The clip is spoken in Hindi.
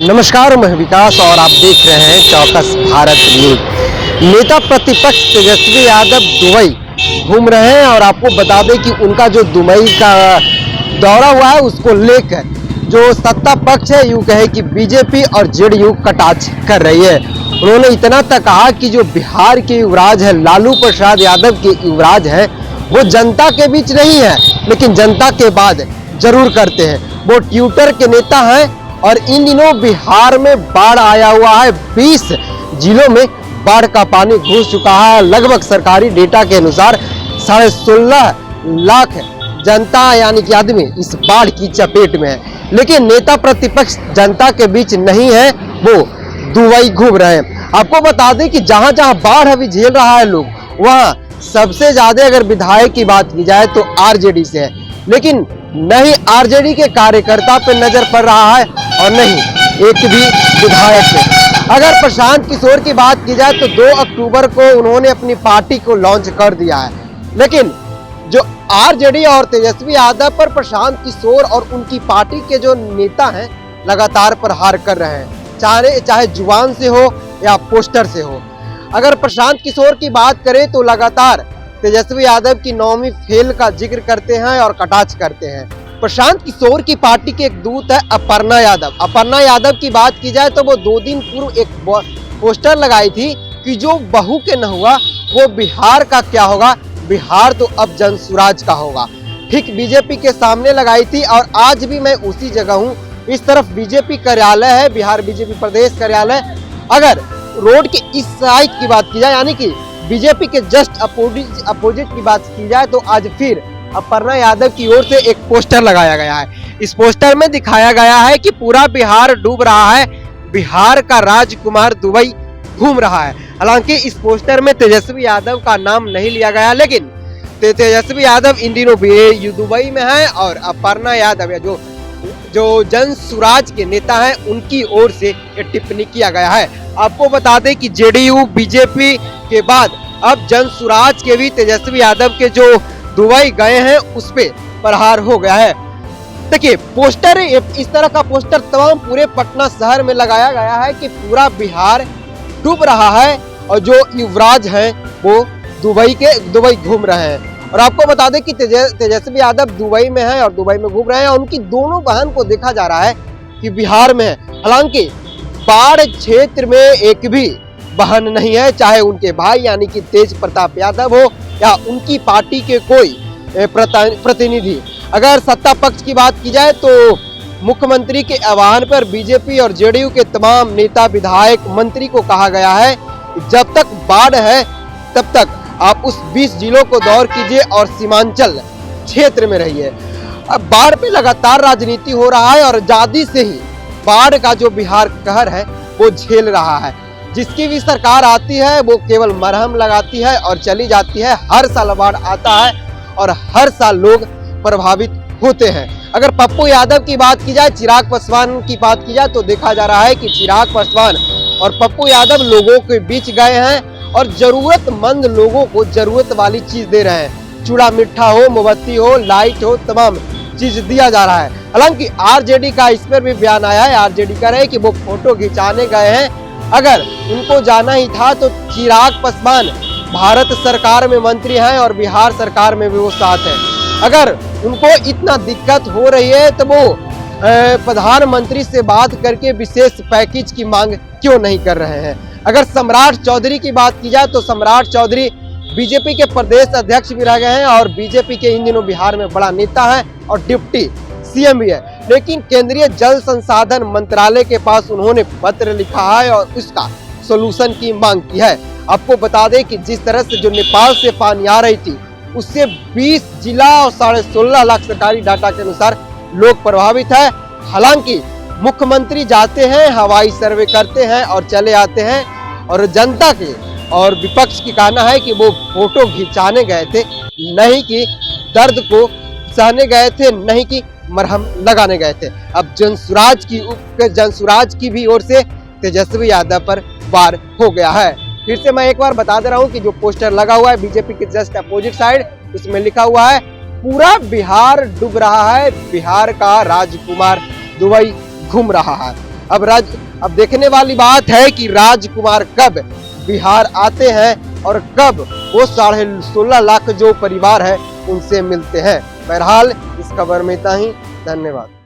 नमस्कार, मैं विकास और आप देख रहे हैं चौकस भारत न्यूज। नेता प्रतिपक्ष तेजस्वी यादव दुबई घूम रहे हैं और आपको बता दें कि उनका जो दुबई का दौरा हुआ है उसको लेकर जो सत्ता पक्ष है यूं कहे कि बीजेपी और जेडीयू कटाक्ष कर रही है। उन्होंने इतना तक कहा कि जो बिहार के युवराज है, लालू प्रसाद यादव के युवराज है, वो जनता के बीच नहीं है लेकिन जनता के बाद जरूर करते हैं। वो ट्विटर के नेता हैं और इन दिनों बिहार में बाढ़ आया हुआ है। 20 जिलों में बाढ़ का पानी घुस चुका है। लगभग सरकारी डेटा के अनुसार 16.5 लाख जनता यानी कि आदमी इस बाढ़ की चपेट में है। लेकिन नेता प्रतिपक्ष जनता के बीच नहीं है, वो दुबई घूम रहे हैं। आपको बता दें कि जहां जहां बाढ़ अभी झेल रहा है लोग, वहां सबसे ज्यादा अगर विधायक की बात की जाए तो आरजेडी से है, लेकिन नहीं आरजेडी के कार्यकर्ता पे नजर पड़ रहा है और नहीं एक भी विधायक पे। अगर प्रशांत किशोर की बात की जाए तो 2 अक्टूबर को उन्होंने अपनी पार्टी को लॉन्च कर दिया है, लेकिन जो आरजेडी और तेजस्वी यादव पर प्रशांत किशोर और उनकी पार्टी के जो नेता हैं लगातार प्रहार कर रहे हैं, चाहे जुबान से हो या पोस्टर से हो। अगर प्रशांत किशोर की बात करें तो लगातार तेजस्वी यादव की 9वीं फेल का जिक्र करते हैं और कटाक्ष करते हैं। प्रशांत किशोर की पार्टी के एक दूत है अपर्णा यादव। अपर्णा यादव की बात की जाए तो वो 2 दिन पूर्व एक पोस्टर लगाई थी कि जो बहू के न हुआ वो बिहार का क्या होगा, बिहार तो अब जनसुराज का होगा। ठीक बीजेपी के सामने लगाई थी और आज भी मैं उसी जगह हूँ। इस तरफ बीजेपी कार्यालय है, बिहार बीजेपी प्रदेश कार्यालय। अगर रोड के इस साइड की बात की जाए यानी कि बीजेपी के जस्ट अपोजिट की बात की जाए तो आज फिर अपर्णा यादव की ओर से एक पोस्टर लगाया गया है। इस पोस्टर में दिखाया गया है कि पूरा बिहार डूब रहा है, बिहार का राजकुमार दुबई घूम रहा है। हालांकि इस पोस्टर में तेजस्वी यादव का नाम नहीं लिया गया, लेकिन तेजस्वी यादव इन दिनों दुबई में है और अपर्णा यादव या जो जन सुराज के नेता हैं उनकी ओर से ये टिप्पणी किया गया है। आपको बता दें कि जेडीयू बीजेपी के बाद अब जन सुराज के भी तेजस्वी यादव के जो दुबई गए हैं उस पे प्रहार हो गया है। देखिए पोस्टर, इस तरह का पोस्टर तमाम पूरे पटना शहर में लगाया गया है कि पूरा बिहार डूब रहा है और जो युवराज हैं वो दुबई घूम रहे हैं। और आपको बता दें कि तेजस्वी यादव दुबई में है और दुबई में घूम रहे हैं और उनकी दोनों बहन को देखा जा रहा है कि बिहार में है। हालांकि बाढ़ क्षेत्र में एक भी बहन नहीं है, चाहे उनके भाई यानी कि तेज प्रताप यादव हो या उनकी पार्टी के कोई प्रतिनिधि। अगर सत्ता पक्ष की बात की जाए तो मुख्यमंत्री के आह्वान पर बीजेपी और जेडीयू के तमाम नेता, विधायक, मंत्री को कहा गया है कि जब तक बाढ़ है तब तक आप उस 20 जिलों को दौर कीजिए और सीमांचल क्षेत्र में रहिए। अब बाढ़ पे लगातार राजनीति हो रहा है और आजादी से ही बाढ़ का जो बिहार कहर है वो झेल रहा है। जिसकी भी सरकार आती है वो केवल मरहम लगाती है और चली जाती है। हर साल बाढ़ आता है और हर साल लोग प्रभावित होते हैं। अगर पप्पू यादव की बात की जाए, चिराग पासवान की बात की जाए तो देखा जा रहा है कि चिराग पासवान और पप्पू यादव लोगों के बीच गए हैं और जरूरतमंद लोगों को जरूरत वाली चीज दे रहे हैं। चूड़ा मीठा हो, मोमबत्ती हो, लाइट हो, तमाम चीज दिया जा रहा है। हालांकि आरजेडी का इस पर भी बयान आया है। आरजेडी कह रहे हैं कि वो फोटो खिंचाने गए हैं। अगर उनको जाना ही था तो चिराग पासवान भारत सरकार में मंत्री हैं और बिहार सरकार में भी वो साथ हैं। अगर उनको इतना दिक्कत हो रही है तो वो प्रधानमंत्री से बात करके विशेष पैकेज की मांग क्यों नहीं कर रहे हैं। अगर सम्राट चौधरी की बात की जाए तो सम्राट चौधरी बीजेपी के प्रदेश अध्यक्ष भी रह गए हैं और बीजेपी के इन दिनों बिहार में बड़ा नेता है और डिप्टी सीएम भी है, लेकिन केंद्रीय जल संसाधन मंत्रालय के पास उन्होंने पत्र लिखा है और उसका सोल्यूशन की मांग की है। आपको बता दें कि जिस तरह से जो नेपाल से पानी आ रही थी उससे 20 जिला और 16.5 लाख सरकारी डाटा के अनुसार लोग प्रभावित है। हालांकि मुख्यमंत्री जाते हैं, हवाई सर्वे करते हैं और चले आते हैं और जनता के और विपक्ष की कहना है कि वो फोटो खिंचाने गए थे, नहीं कि दर्द को सहने गए थे, नहीं कि मरहम लगाने गए थे। अब जनसुराज की भी ओर से तेजस्वी यादव पर वार हो गया है। फिर से मैं एक बार बता दे रहा हूँ कि जो पोस्टर लगा हुआ है बीजेपी के जस्ट अपोजिट साइड, उसमें लिखा हुआ है पूरा बिहार डूब रहा है, बिहार का राजकुमार दुबई घूम रहा है। अब देखने वाली बात है कि राजकुमार कब बिहार आते हैं और कब वो 16.5 लाख जो परिवार है उनसे मिलते हैं। बहरहाल इस खबर में इतना ही। धन्यवाद।